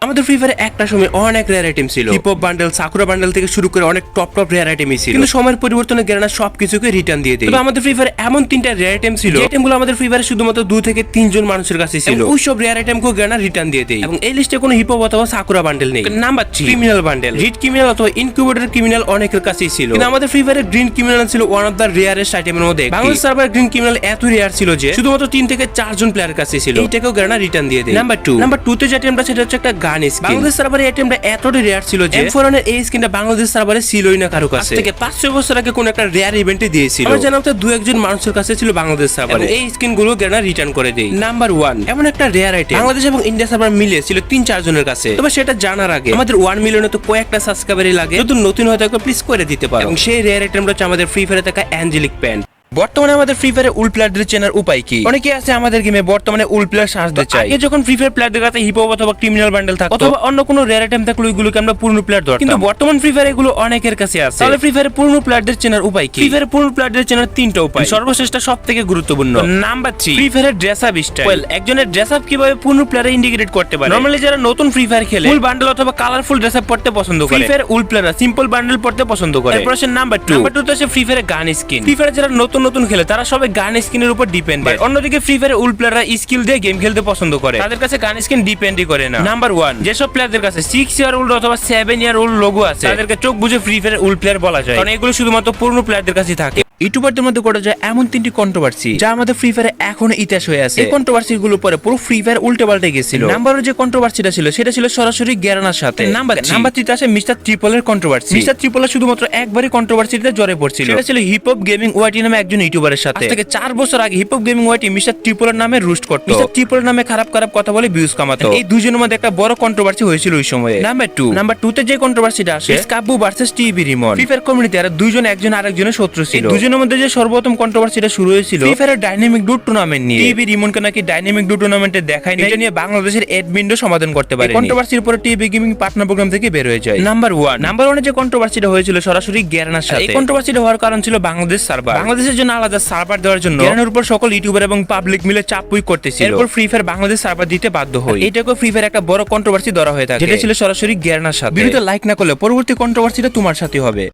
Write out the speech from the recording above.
আমাদের ফ্রি ফায়ারে একটা সময় অনেক রেয়ার আইটেম ছিল, hip hop bundle, sakura bundle থেকে শুরু করে অনেক টপ রেয়ার আইটেমই ছিল। কিন্তু সময়ের পরিবর্তনে গেরানা সবকিছুকে রিটার্ন দিয়ে দেয়। তবে আমাদের ফ্রি ফায়ারে এমন তিনটা রেয়ার আইটেম ছিল, যে আইটেমগুলো আমাদের ফ্রি ফায়ারে শুধুমাত্র 2 থেকে 3 জন মানুষের কাছে ছিল। ওই সব রেয়ার আইটেমকে গেরানা রিটার্ন দিয়ে দেয়, এবং এই লিস্টে কোনো হিপ হপ অথবা সাকুরা বান্ডেল নেই। Number 3, criminal bundle. Read criminal অথবা ইনকিউবেটর ক্রিমিনাল অনেকের কাছেই ছিল, কিন্তু আমাদের ফ্রি ফায়ারে গ্রিন ক্রিমিনাল ছিল ওয়ান অফ দ্য রেয়ারেস্ট আইটেমের মধ্যে। বাংলাদেশ সার্ভার গ্রিন ক্রিমিনাল এত রেয়ার ছিল যে শুধুমাত্র 3 থেকে 4 জন প্লেয়ারের কাছে ছিল। এইটাকেও গেরানা রিটার্ন দিয়ে দেয়। নাম্বার 2 তে যে আইটেমটা সেটা হচ্ছে একটা গান স্কিন। বাংলাদেশ সার্ভারে এই আইটেমটা এতটাই রেয়ার ছিল যে M4 এর এই স্কিনটা বাংলাদেশ সার্ভারে ছিলই না কারো কাছে। থেকে 5-6 বছর আগে কোন একটা রেয়ার ইভেন্টে দিয়েছিল। আমরা জানাম তো 2-1 মানুষের কাছে ছিল বাংলাদেশ সার্ভারে। এই স্কিনগুলো গেরানা রিটার্ন করে দেয়। নাম্বার 1, এমন একটা রেয়ার আইটেম বাংলাদেশ এবং ইন্ডিয়া সার্ভার মিলে ছিল 3-4 জনের কাছে। তবে সেটা জানার আগে আমাদের 1 মিলিয়নে তো কয়েকটা সাবস্ক্রাইবারই লাগে। যদি নতুন হয়ে থাকলে প্লিজ করে দিতে পারো। এবং সেই রেয়ার আইটেমটা হচ্ছে আমাদের ফ্রি ফায়ারে থাকা অ্যাঞ্জেলিক প্যান্ট। বর্তমানে আমাদের ফ্রি ফায়ারে উল প্লেয়ারদের চেনার উপায় কি? অনেকে আছে আমাদের গেমে বর্তমানে উল প্লেয়ার সাজতে চায়। আগে যখন ফ্রি ফায়ার প্লেয়ারদের কাছে হিপ হপ অথবা ক্রিমিনাল বান্ডেল থাকতো অথবা অন্য কোনো রেয়ার আইটেম থাকলে ওইগুলোকে আমরা পূর্ণ প্লেয়ার ধরতাম। কিন্তু বর্তমান ফ্রি ফায়ারে এগুলো অনেকের কাছে আছে। তাহলে ফ্রি ফায়ারে পূর্ণ প্লেয়ারদের চেনার উপায় কি? ফ্রি ফায়ারে পূর্ণ প্লেয়ারদের চেনার 3টা উপায়। সর্বশেষটা সবথেকে গুরুত্বপূর্ণ। নাম্বার 3, ফ্রি ফায়ারের ড্রেস আপ স্টাইল। ওয়েল, একজনের ড্রেস আপ কিভাবে পূর্ণ প্লেয়ারে ইন্টিগ্রেট করতে পারে? নরমালি যারা নতুন ফ্রি ফায়ার খেলে উল বান্ডেল অথবা কালারফুল ড্রেস আপ পড়তে পছন্দ করে। ফ্রি ফায়ার উল প্লেয়াররা সিম্পল বান্ডেল পড়তে পছন্দ করে। এরপর আসে নাম্বার 2 তে আছে ফ্রি ফায়ারে গান স্কিন। ফ্রি ফায়ারে যারা নতুন খেলে তারা সবাই গান স্কিনের উপর ডিপেন্ডেন্ট। অন্যদিকে ফ্রি ফায়ারে উল প্লেয়াররা স্কিল দিয়ে গেম খেলতে পছন্দ করে, তাদের কাছে গান স্কিন ডিপেন্ডই করে না। নাম্বার 1, যেসব প্লেয়ারদের কাছে 6 ইয়ার ওল্ড অথবা 7 ইয়ার ওল্ড লোগো আছে তাদেরকে চোখ বুঝে ফ্রি ফায়ারে উল প্লেয়ার বলা যায়, কারণ এগুলো শুধুমাত্র পূর্ণ প্লেয়ারদের কাছেই থাকে। ইউটিউবারদের মধ্যে ঘটে যায় এমন 3টি কন্ট্রোভার্সি যা আমাদের ফ্রি ফায়ারে এখনো ইতিহাস হয়ে আছে। এই কন্ট্রোভার্সি গুলো পরে পুরো ফ্রি ফায়ার উল্টে পাল্টে গেছিল। নাম্বার যে কন্ট্রোভার্সিটা ছিল সেটা ছিল সরাসরি গেরানার সাথে। নাম্বার 3 তে আসে মিস্টার ট্রিপল এর কন্ট্রোভার্সি। মিস্টার ট্রিপল শুধুমাত্র একবারই কন্ট্রোভার্সিতে জড়ে পড়ছিল, সেটা ছিল হিপ হপ গেমিং ওয়াইটি নামে একজন ইউটিউবারের সাথে। আজ থেকে 4 বছর আগে hip hop gaming YT mister triple এর নামে রুস্ট করতো। মিস্টার ট্রিপল এর নামে খারাপ কথা বলে ভিউজ কামাতো। এই দুইজনের মধ্যে একটা বড় কন্ট্রোভার্সি হয়েছিল ওই সময়ে। নাম্বার 2 তে যে কন্ট্রোভার্সিটা আসে স্কাবু versus TB Rimon. Free Fire community আর দুইজন একজন আরেকজনের শত্রু ছিল। দুইজনের মধ্যে যে সর্বপ্রথম কন্ট্রোভার্সিটা শুরু হয়েছিল ফ্রি ফায়ারের ডাইনামিক ডুট টুর্নামেন্ট নিয়ে। টিবি রিমনকে নাকি ডাইনামিক ডুট টুর্নামেন্টে দেখায়নি, এটা নিয়ে বাংলাদেশের অ্যাডমিনও সমাধান করতে পারে। কন্ট্রোভার্সির পরে টিবি গেমিং পার্টনার প্রোগ্রাম থেকে বের হয়ে যায়। নাম্বার 1 যে কন্ট্রোভার্সিটা হয়েছিল সরাসরি গেরানার সাথে। এই কন্ট্রোভার্সিটা হওয়ার কারণ ছিল বাংলাদেশ সার্ভার। বাংলাদেশের জন্য আলাদা সার্ভার দেওয়ার জন্য গেরানার উপর সকল ইউটিউবার এবং পাবলিক মিলে চাপ প্রয়োগ করতেছিল। এরপর ফ্রি ফায়ার বাংলাদেশ সার্ভার দিতে বাধ্য হয়। এটাকে ফ্রি ফায়ার একটা বড় কন্ট্রোভার্সি ধরা হয়ে থাকে, যেটা ছিল সরাসরি গেরানার সাথে। ভিডিওতে লাইক না করলে পরবর্তী কন্ট্রোভার্সিটা তোমার সাথে হবে।